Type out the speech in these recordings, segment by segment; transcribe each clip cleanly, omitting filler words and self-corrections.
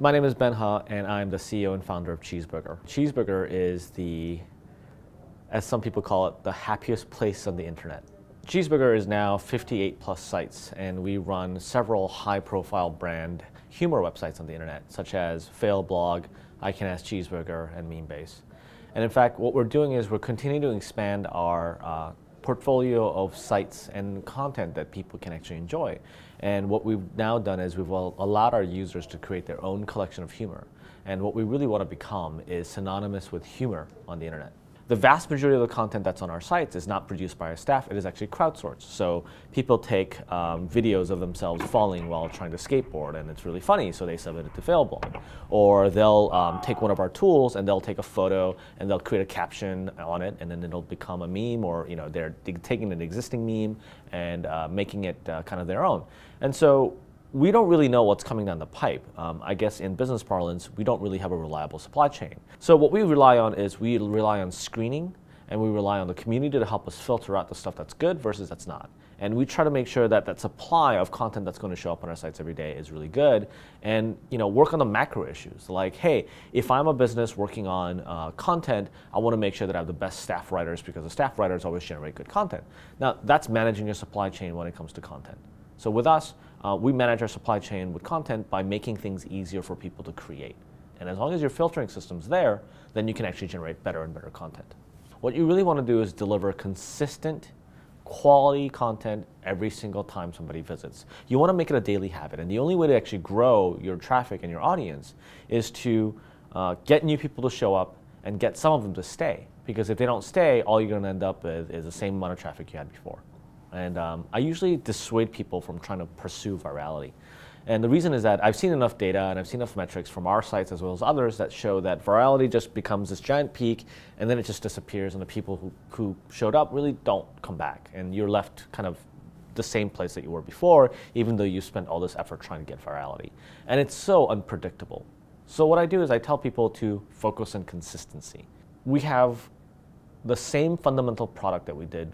My name is Ben He, and I'm the CEO and founder of Cheeseburger. Cheeseburger is as some people call it, the happiest place on the internet. Cheeseburger is now 58 plus sites, and we run several high-profile brand humor websites on the internet, such as Failblog, I Can Ask Cheeseburger, and Memebase. And in fact, what we're doing is we're continuing to expand our portfolio of sites and content that people can actually enjoy. And what we've now done is we've allowed our users to create their own collection of humor. And what we really want to become is synonymous with humor on the internet. The vast majority of the content that's on our sites is not produced by our staff, it is actually crowdsourced. So people take videos of themselves falling while trying to skateboard, and it's really funny, so they submit it to Failblog. Or they'll take one of our tools and they'll take a photo and they'll create a caption on it, and then it'll become a meme, or they're taking an existing meme and making it kind of their own. And so we don't really know what's coming down the pipe. I guess in business parlance, we don't really have a reliable supply chain. So what we rely on is we rely on screening, and we rely on the community to help us filter out the stuff that's good versus that's not. And we try to make sure that that supply of content that's going to show up on our sites every day is really good, and work on the macro issues. Like, hey, if I'm a business working on content, I want to make sure that I have the best staff writers, because the staff writers always generate good content. Now, that's managing your supply chain when it comes to content. So with us, we manage our supply chain with content by making things easier for people to create. And as long as your filtering system's there, then you can actually generate better and better content. What you really want to do is deliver consistent, quality content every single time somebody visits. You want to make it a daily habit. And the only way to actually grow your traffic and your audience is to get new people to show up and get some of them to stay. Because if they don't stay, all you're going to end up with is the same amount of traffic you had before. And I usually dissuade people from trying to pursue virality. And the reason is that I've seen enough data and I've seen enough metrics from our sites as well as others that show that virality just becomes this giant peak, and then it just disappears, and the people who showed up really don't come back. And you're left kind of the same place that you were before, even though you spent all this effort trying to get virality. And it's so unpredictable. So what I do is I tell people to focus on consistency. We have the same fundamental product that we did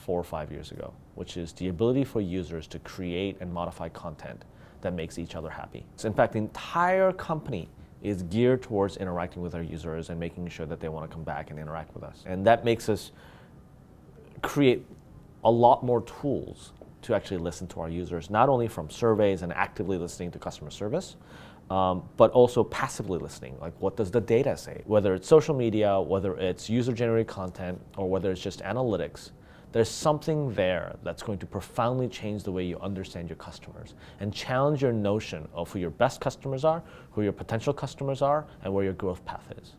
4 or 5 years ago, which is the ability for users to create and modify content that makes each other happy. So in fact, the entire company is geared towards interacting with our users and making sure that they want to come back and interact with us. And that makes us create a lot more tools to actually listen to our users, not only from surveys and actively listening to customer service, but also passively listening. Like, what does the data say? Whether it's social media, whether it's user-generated content, or whether it's just analytics, there's something there that's going to profoundly change the way you understand your customers and challenge your notion of who your best customers are, who your potential customers are, and where your growth path is.